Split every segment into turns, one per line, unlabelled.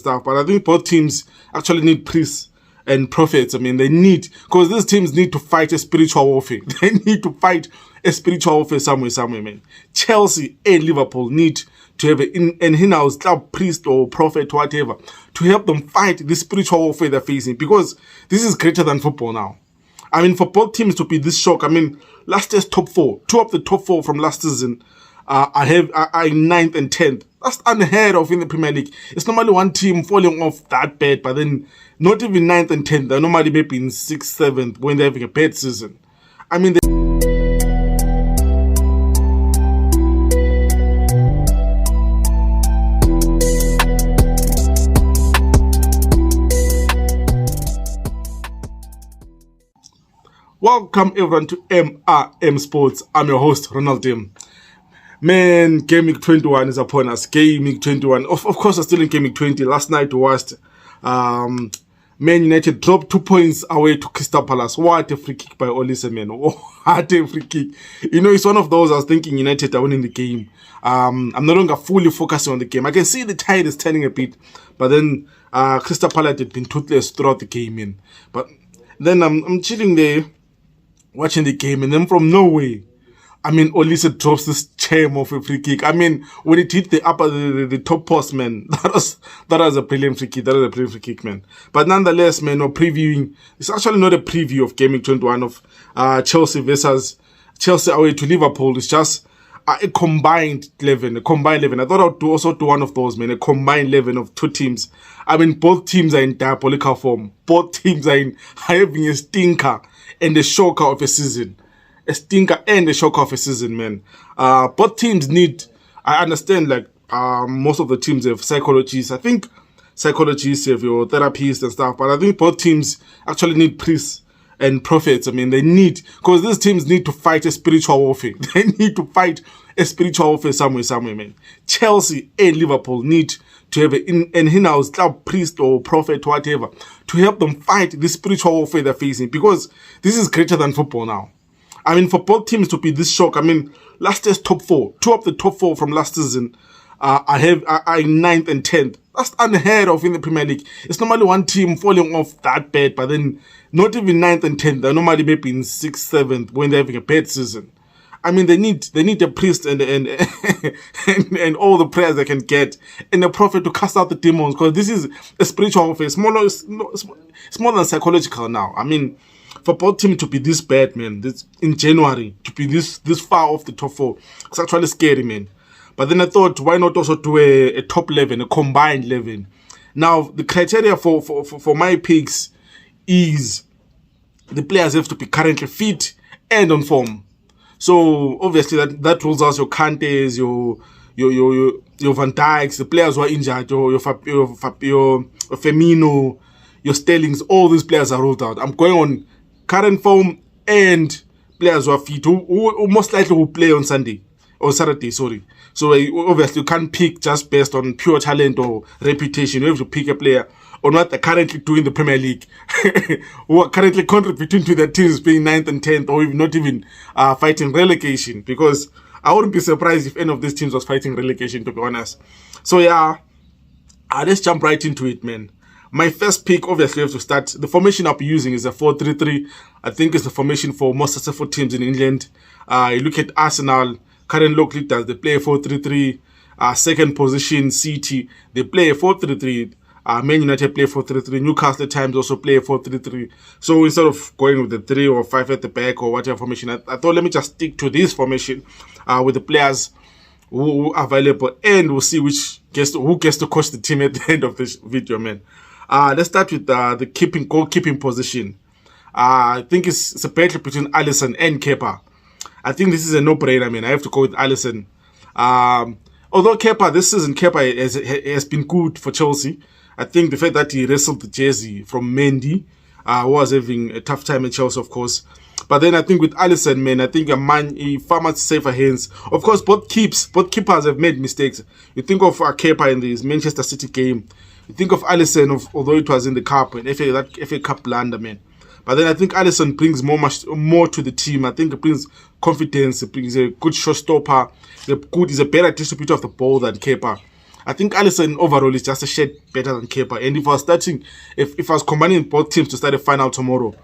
stuff. But I think both teams actually need priests and prophets. I mean, they need, because these teams need to fight a spiritual warfare. They need to fight a spiritual warfare somewhere, man. Chelsea and Liverpool need to have an in-house club priest or prophet, whatever, to help them fight the spiritual warfare they're facing, because this is greater than football now. I mean, for both teams to be this shock, I mean, last year's top four, two of the top four from last season are in 9th and 10th. That's unheard of in the Premier League. It's normally one team falling off that bad, but then not even 9th and 10th. They're normally maybe in 6th, 7th when they're having a bad season. I mean, welcome everyone to MRM Sports. I'm your host, Ronald Dim. Man, Game Week 21 is upon us. Game Week 21. Of course, I'm still in Game Week 20. Last night was Man United dropped 2 points away to Crystal Palace. What a free kick by Olise, man. What a free kick. You know, it's one of those I was thinking United are winning the game. I'm no longer fully focusing on the game. I can see the tide is turning a bit, but then Crystal Palace had been toothless throughout the game, man. But then I'm chilling there, watching the game, and then from nowhere, I mean, Olise drops this gem of a free kick. I mean, when it hit the top post, man, that was a brilliant free kick. That was a brilliant free kick, man. But nonetheless, man, previewing, it's actually not a preview of Game Week 21 of Chelsea versus Chelsea away to Liverpool. It's just a combined 11. I thought I would also do one of those, man, a combined 11 of two teams. I mean, both teams are in diabolical form. Both teams are having a stinker and a shocker of a season. A stinker and a shocker of a season, man. Both teams need, I understand, like, most of the teams have psychologists. I think psychologists have your therapists and stuff, but I think both teams actually need priests and prophets. I mean, they need, because these teams need to fight a spiritual warfare. They need to fight a spiritual warfare somewhere, man. Chelsea and Liverpool need to have an in-house club priest or prophet, whatever, to help them fight the spiritual warfare they're facing, because this is greater than football now. I mean, for both teams to be this shock, I mean, last year's top four, two of the top four from last season are in 9th and 10th. That's unheard of in the Premier League. It's normally one team falling off that bad, but then not even 9th and 10th. They're normally maybe in 6th, 7th when they're having a bad season. I mean, they need a priest and and all the prayers they can get, and a prophet to cast out the demons, because this is a spiritual warfare. It's more than psychological now. I mean, for both teams to be this bad, man, this in January, to be this far off the top four, it's actually scary, man. But then I thought, why not also do a top 11, a combined 11? Now, the criteria for my picks is the players have to be currently fit and on form. So obviously that rules out your Kantes, your Van Dijks, the players who are injured, your Firmino, your Sterlings. All these players are ruled out. I'm going on current form and players who are fit, who most likely will play on Saturday, sorry. So obviously you can't pick just based on pure talent or reputation. You have to pick a player on what they're currently doing in the Premier League, who are currently contributing to their teams being 9th and 10th, or not even fighting relegation, because I wouldn't be surprised if any of these teams was fighting relegation, to be honest. So yeah, let's jump right into it, man. My first pick, obviously, I have to start. The formation I'll be using is a 4-3-3. I think it's the formation for most successful teams in England. You look at Arsenal, current local leaders, they play a 4-3-3. Second position, City, they play a 4-3-3. Man United play 4-3-3. Newcastle at times also play a 4-3-3. So instead of going with the 3 or 5 at the back or whatever formation, I thought let me just stick to this formation with the players who are available, and we'll see who gets to coach the team at the end of this video, man. Let's start with the goalkeeping position. I think it's a battle between Alisson and Kepa. I think this is a no-brainer, man. I have to go with Alisson. Although this season has been good for Chelsea. I think the fact that he wrestled the jersey from Mendy, was having a tough time at Chelsea, of course. But then I think with Alisson, man, I think he far much safer hands. Of course, both keepers have made mistakes. You think of Kepa in this Manchester City game. You think of Alisson, although it was in the cup, and FA Cup blunder, man. But then I think Alisson brings much more to the team. I think it brings confidence. It brings a good shot stopper. He's a better distributor of the ball than Kepa. I think Alisson overall is just a shade better than Kepa. And if I was combining both teams to start a final tomorrow,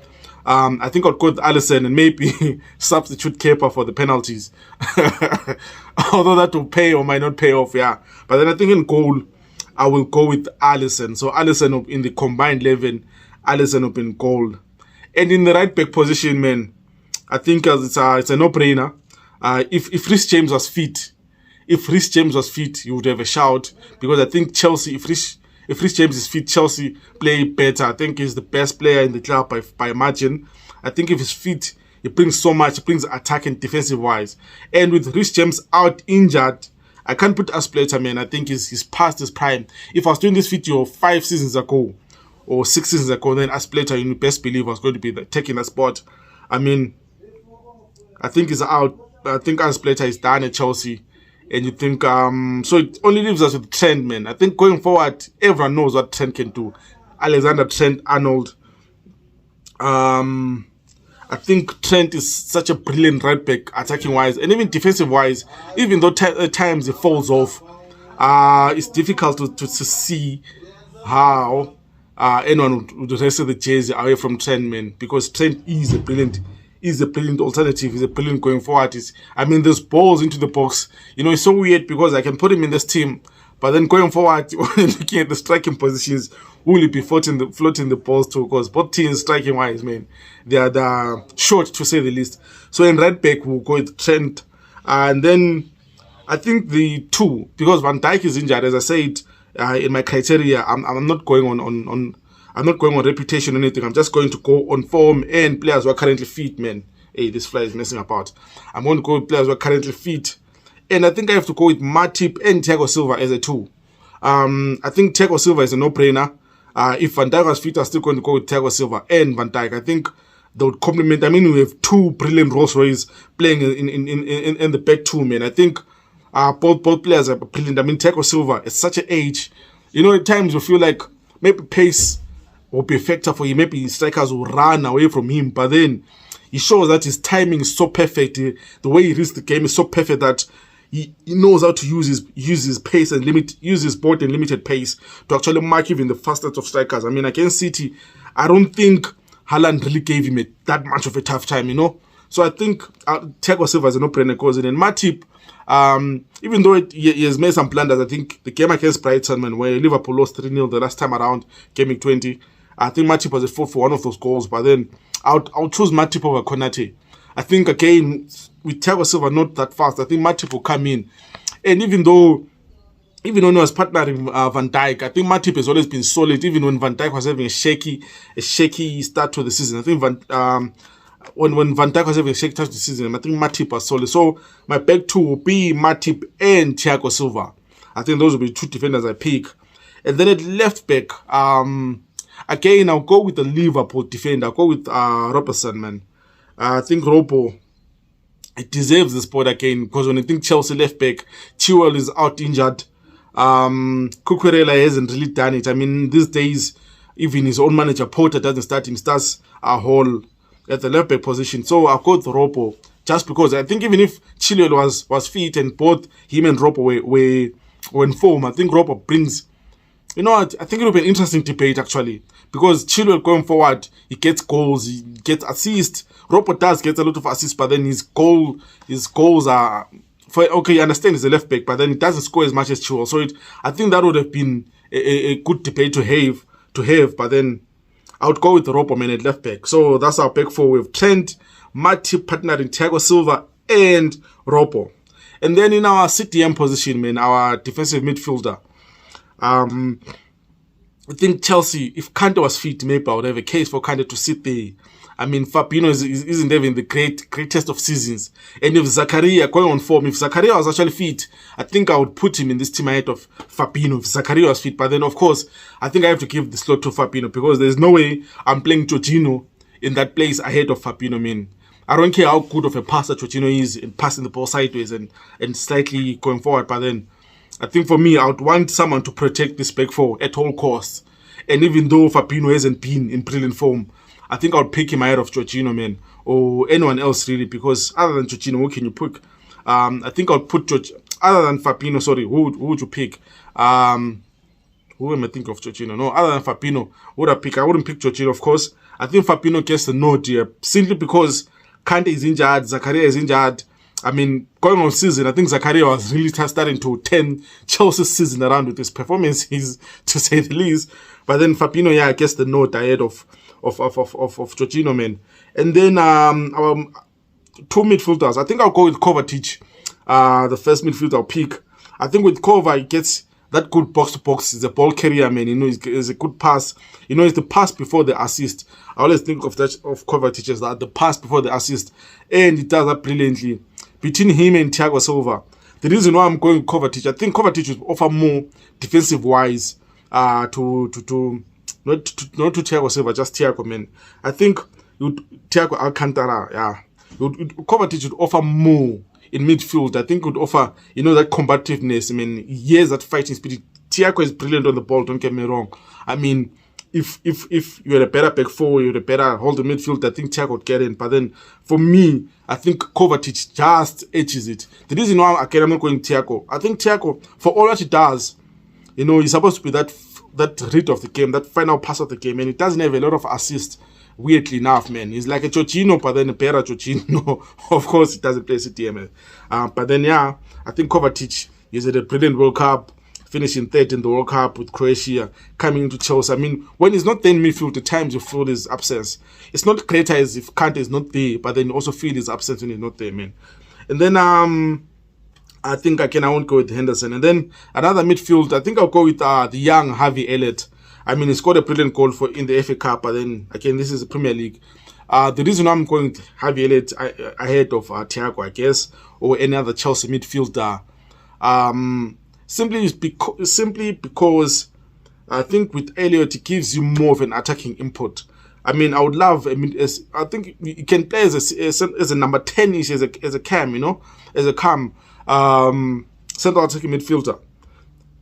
I think I'd go with Alisson and maybe substitute Kepa for the penalties. Although that will pay or might not pay off, yeah. But then I think in goal, I will go with Alisson. So Alisson in the combined 11, Alisson up in goal. And in the right back position, man, I think it's a no-brainer. If Reece James was fit, you would have a shout, because I think Chelsea, if Reece James is fit, Chelsea play better. I think he's the best player in the club by margin. I think if he's fit, he brings so much. He brings attack and defensive wise. And with Reece James out injured, I can't put Aspletter, man. I think he's past his prime. If I was doing this video 5 seasons ago or 6 seasons ago, then Aspletter, you best believe, was going to be taking that spot. I mean, I think he's out. I think Aspletter is done at Chelsea. And you think, so it only leaves us with Trent, man. I think going forward, everyone knows what Trent can do. Alexander Trent Arnold. I think Trent is such a brilliant right back, attacking wise, and even defensive wise. Even though at times he falls off, it's difficult to see how anyone would rest the jersey away from Trent, man, because Trent is a brilliant alternative. He's a brilliant going forward. There's balls into the box. It's so weird because I can put him in this team, but then going forward, looking at the striking positions, will he be floating the balls too? Because both teams striking wise, man, they are short to say the least. So in right back, we'll go with Trent, and then I think the two, because Van Dijk is injured, as I said in my criteria, I'm not going on. I'm not going on reputation or anything. I'm just going to go on form and players who are currently fit, man. Hey, this fly is messing about. I'm going to go with players who are currently fit. And I think I have to go with Matip and Thiago Silva as a two. I think Thiago Silva is a no-brainer. If Van Dijk was fit, I'm still going to go with Thiago Silva and Van Dijk. I think they would complement. We have two brilliant Rolls Royce playing in the back two, man. I think both players are brilliant. Thiago Silva is such an age. At times you feel like maybe pace will be a factor for him. Maybe strikers will run away from him, but then he shows that his timing is so perfect. The way he reads the game is so perfect that he knows how to use his pace and use his board and limited pace to actually mark even the fastest of strikers. Against City, I don't think Haaland really gave him that much of a tough time, So I think Thiago Silva is a no-brainer cause. And Matip, even though he has made some blunders, I think the game against Brighton, man, where Liverpool lost 3-0 the last time around, game week 20, I think Matip was at fault for one of those goals, but then I'll choose Matip over Konate. I think, again, with Thiago Silva not that fast, I think Matip will come in. And even though he was partnering Van Dijk, I think Matip has always been solid, even when Van Dijk was having a shaky start to the season. I think when Van Dijk was having a shaky start to the season, I think Matip was solid. So my back two will be Matip and Thiago Silva. I think those will be two defenders I pick. And then at left back, again, I'll go with the Liverpool defender. I'll go with Robertson, man. I think Robo, it deserves the spot again, because when I think Chelsea left back, Chilwell is out injured. Cucurella hasn't really done it. These days, even his own manager, Potter, doesn't start him. He starts a whole at the left back position. So I'll go with Robo, just because I think even if Chilwell was fit and both him and Robo were in form, I think Robo brings... I think it will be an interesting debate, actually, because Chilwell going forward, he gets goals, he gets assists. Robo does get a lot of assists, but then his goals are... I understand he's a left back, but then he doesn't score as much as Chilwell. So I think that would have been a good debate to have, but then I would go with the Robo, man, at left back. So that's our back four with Trent, Matip partnering Thiago Silva, and Robo. And then in our CDM position, man, our defensive midfielder, I think Chelsea, if Kante was fit, maybe I would have a case for Kante to sit there. Fabinho isn't having the greatest of seasons. And if Zakaria going on form, if Zakaria was actually fit, I think I would put him in this team ahead of Fabinho if Zakaria was fit. But then, of course, I think I have to give the slot to Fabinho, because there's no way I'm playing Jorginho in that place ahead of Fabinho, I don't care how good of a passer Jorginho is in passing the ball sideways and slightly going forward. But then, I think for me, I would want someone to protect this back four at all costs. And even though Fabinho hasn't been in brilliant form, I think I would pick him ahead of Jorginho, or anyone else really, because other than Jorginho, who can you pick? I think I'll put other than Fabinho, sorry, who would you pick? Who am I thinking of? Jorginho? No, other than Fabinho, who would I pick? I wouldn't pick Jorginho, of course. I think Fabinho gets the nod here, simply because Kante is injured, Zakaria is injured. I mean, going on season, I think Zakaria was really starting to turn Chelsea's season around with his performances, to say the least. But then Fabinho, yeah, gets the nod ahead of Jorginho, man. And then our two midfielders, I think I'll go with Kovacic, the first midfielder I'll pick. I think with Kova, he gets that good box-to-box. He's a ball carrier, man. You know, he's a good pass. You know, it's the pass before the assist. I always think of Kovacic as that, the pass before the assist. And he does that brilliantly. Between him and Thiago Silva, the reason why I'm going with Kovacic, I think Kovacic will offer more defensive-wise not to Thiago Silva, just Thiago, man. I think Thiago Alcantara, yeah. Kovacic would offer more in midfield. I think would offer, you know, that combativeness. I mean, he has that fighting spirit. Thiago is brilliant on the ball, don't get me wrong. I mean, if you're a better back four, you're a better hold the midfield, I think Thiago would get in. But then, for me, I think Kovacic just edges it. The reason why I'm not going Thiago, I think Thiago, for all that he does, you know, he's supposed to be that read of the game, that final pass of the game, and he doesn't have a lot of assists. Weirdly enough, man, he's like a Jorginho, but then a better Jorginho. Of course, he doesn't play CTM. But then, yeah, I think Kovacic is at a brilliant World Cup, finishing third in the World Cup with Croatia, coming into Chelsea. I mean, when he's not there in midfield, the times you feel his absence. It's not greater as if Kante is not there, but then you also feel his absence when he's not there, man. And then, I think I won't go with Henderson. And then another midfield, I think I'll go with the young Harvey Elliott. I mean, he scored a brilliant goal in the FA Cup, but then, again, this is the Premier League. The reason I'm going to Harvey Elliott ahead of Thiago, I guess, or any other Chelsea midfielder, simply because I think with Elliott, it gives you more of an attacking input. I mean, I would love, I think you can play as a number 10-ish, as a cam, you know, as a cam, central attacking midfielder.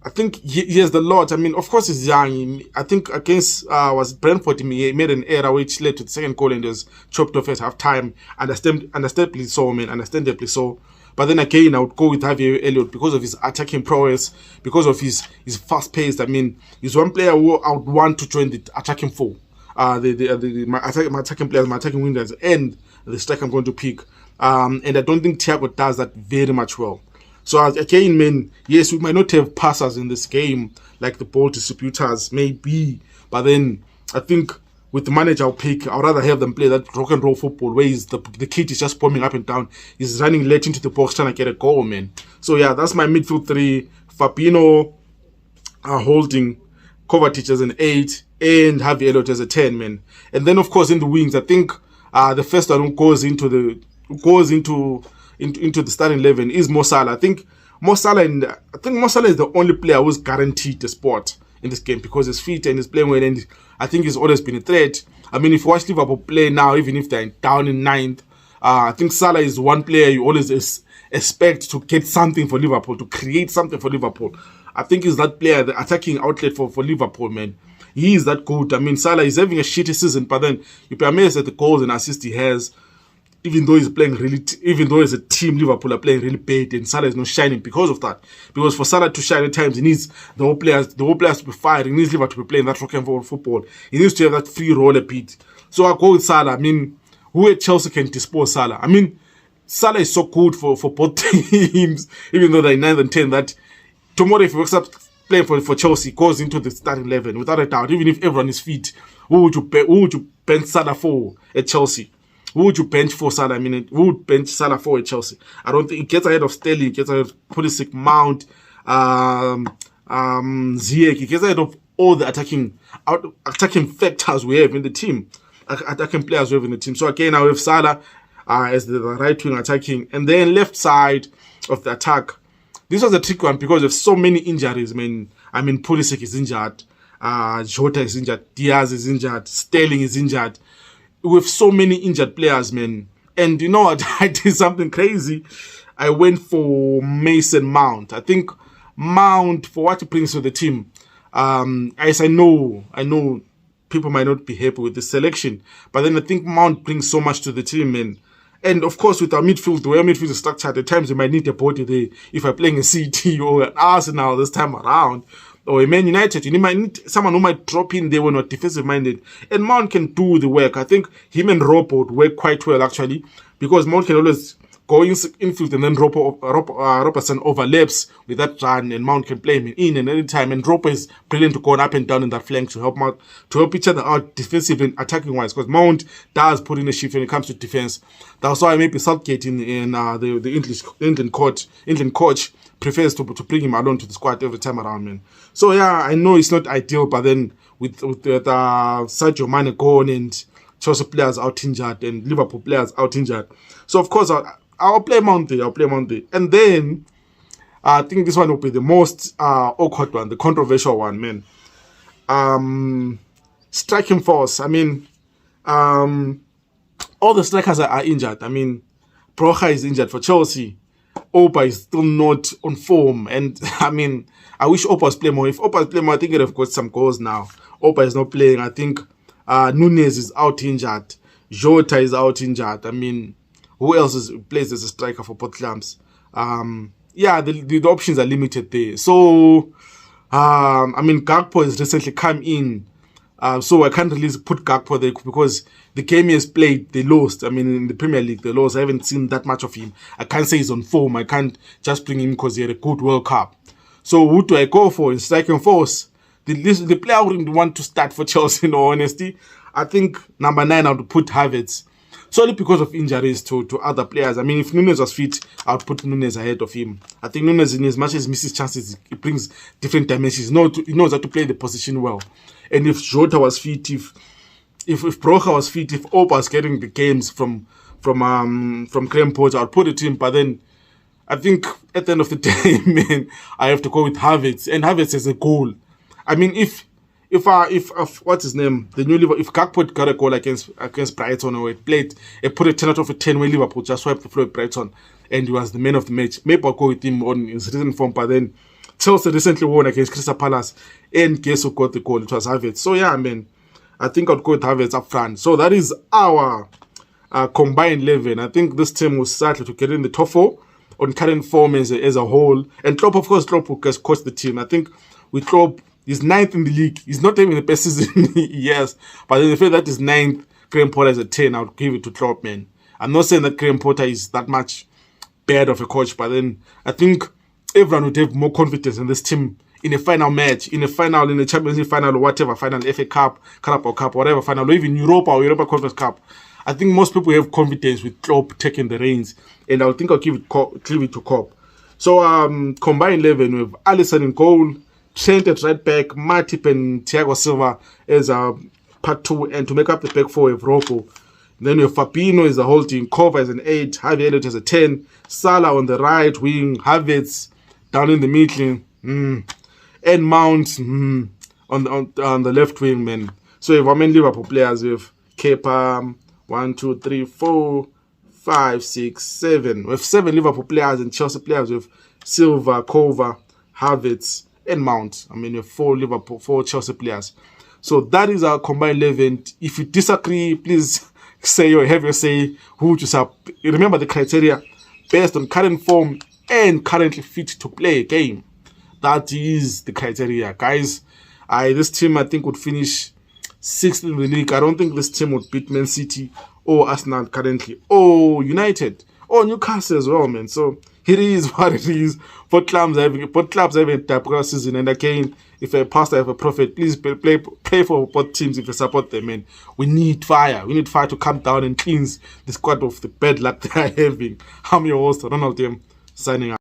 I think he has the lot. I mean, of course, he's young. I think against was Brentford, he made an error which led to the second goal and was chopped off at half time. Understandably so, man. Understandably so. But then again, I would go with Harvey Elliott because of his attacking prowess, because of his fast pace. I mean, he's one player who I would want to join the attacking four. My attacking players, my attacking wingers, and the striker I'm going to pick. And I don't think Thiago does that very much well. So again, man, yes, we might not have passers in this game, like the ball distributors, maybe. But then I think with the manager I'll pick, I'd rather have them play that rock and roll football where the kid is just bombing up and down. He's running late into the box trying to get a goal, man. So yeah, that's my midfield three. Fabinho holding, Kovacic as an 8, and Harvey Elliott as a 10, man. And then of course in the wings, I think the first one goes into the starting 11 is Mo Salah. I think Mo Salah is the only player who's guaranteed the spot in this game because he's fit and he's playing well, and I think he's always been a threat. I mean, if you watch Liverpool play now, even if they're down in 9th, I think Salah is one player you always expect to get something for Liverpool, to create something for Liverpool. I think he's that player, the attacking outlet for Liverpool, man. He is that good. I mean, Salah is having a shitty season, but then you'd be amazed at the goals and assists he has. Even though as a team, Liverpool are playing really bad, and Salah is not shining because of that. Because for Salah to shine at times, he needs the whole players to be firing. He needs Liverpool to be playing that rock and roll football. He needs to have that free roll a bit. So I go with Salah. I mean, who at Chelsea can dispose Salah? I mean, Salah is so good for both teams, even though they're 9th and 10th, that tomorrow if he wakes up playing for Chelsea, goes into the starting 11, without a doubt, even if everyone is fit, who would you bench Salah for at Chelsea? Who would you bench for Salah? I mean, who would bench Salah for at Chelsea? I don't think it gets ahead of Sterling, it gets ahead of Pulisic, Mount, Ziyech, it gets ahead of all the attacking factors we have in the team, attacking players we have in the team. So again, I have Salah as the right wing attacking, and then left side of the attack. This was a tricky one because of so many injuries, man. I mean, Pulisic is injured, Jota is injured, Diaz is injured, Sterling is injured. With so many injured players, man. And you know what? I did something crazy. I went for Mason Mount. I think Mount, for what he brings to the team, as I know people might not be happy with the selection, but then I think Mount brings so much to the team, man. And of course, with our midfield, the way our midfield is structured, at times we might need a body there. If we're playing a City or an Arsenal this time around, or a Man United, you might need someone who might drop in there when we're defensive minded. And Mount can do the work. I think him and Robo would work quite well, actually, because Mount can always go infield, and then Robertson overlaps with that run, and Mount can play him in and any time. And Roper is brilliant to go up and down in that flank to help each other out defensively and attacking wise, because Mount does put in a shift when it comes to defense. That's why maybe Southgate in the England coach prefers to bring him alone to the squad every time around, man. So yeah, I know it's not ideal, but then with Sadio Mane gone and Chelsea players out injured and Liverpool players out injured, so of course I'll play Mount there. And then I think this one will be the most awkward one, the controversial one, man. Striking force. I mean, all the strikers are injured. I mean, Broja is injured for Chelsea. Opa is still not on form. And I mean, I wish Opa was playing more. If Opa was playing more, I think he'd have got some goals now. Opa is not playing. I think Nunes is out injured. Jota is out injured. I mean, who else plays as a striker for both clubs? Yeah, the options are limited there. So, I mean, Gakpo has recently come in. So I can't really put Gakpo there because the game he has played, they lost. I mean, in the Premier League, they lost. I haven't seen that much of him. I can't say he's on form. I can't just bring him because he had a good World Cup. So who do I go for in striking force? The player I wouldn't want to start for Chelsea, in all honesty. I think number 9, I would put Havertz. Solely because of injuries to other players. I mean, if Nunes was fit, I would put Nunes ahead of him. I think Nunes, in as much as he misses chances, he brings different dimensions. He knows how to play the position well. And if Jota was fit, if Broja was fit, if Opa was getting the games from Graham Potter, I'd put it in. But then I think at the end of the day, man, I have to go with Havertz. And Havertz has a goal. I mean, if what's his name, the new Liverpool, if Gakpo got a goal against Brighton, or it put a 10 out of a 10 when Liverpool just swiped the floor at Brighton and he was the man of the match, maybe I'll go with him on his recent form. But then Chelsea recently won against Crystal Palace, and guess who got the goal? It was Havertz. So yeah, man, I think I'd go with Havertz up front. So that is our combined 11. I think this team will start to get in the top 4 on current form as a whole. And Klopp, of course, Klopp will coach the team. I think with Klopp, he's 9th in the league. He's not even the best season, yes. But in the fact that he's 9th, Graham Potter is a 10, I would give it to Klopp, man. I'm not saying that Graham Potter is that much bad of a coach, but then I think everyone would have more confidence in this team in a final match, in a Champions League final, or whatever final, FA Cup, Carabao Cup, whatever final, or even Europa or Europa Conference Cup. I think most people have confidence with Klopp taking the reins, and I think I'll give it to Klopp. So combined 11 with Alisson in goal, Trent at right back, Matip and Thiago Silva as part 2, and to make up the back 4 with Rocco. Then we have Fabinho as the holding, Kova as an 8, Harvey Elliott as a 10, Salah on the right wing, Havertz down in the middle, and Mount on the left wing, man. So if I'm in Liverpool players with Kepa, 1, 2, 3, 4, 5, 6, 7. We have 7 Liverpool players, and Chelsea players with Silva, Kova, Havertz, and Mount. I mean, we have 4 Chelsea players. So that is our combined 11. If you disagree, please say or have your say. Who would you support? Remember the criteria based on current form and currently fit to play a game. That is the criteria, guys. This team, I think, would finish 6th in the league. I don't think this team would beat Man City or Arsenal currently, or United, or Newcastle as well, man. So it is what it is. Both clubs having a type season, and again, if a pastor have a prophet, please pray for both teams if you support them, man. We need fire. We need fire to come down and cleanse the squad of the bad luck they are having. I'm your host, Ronald, signing out.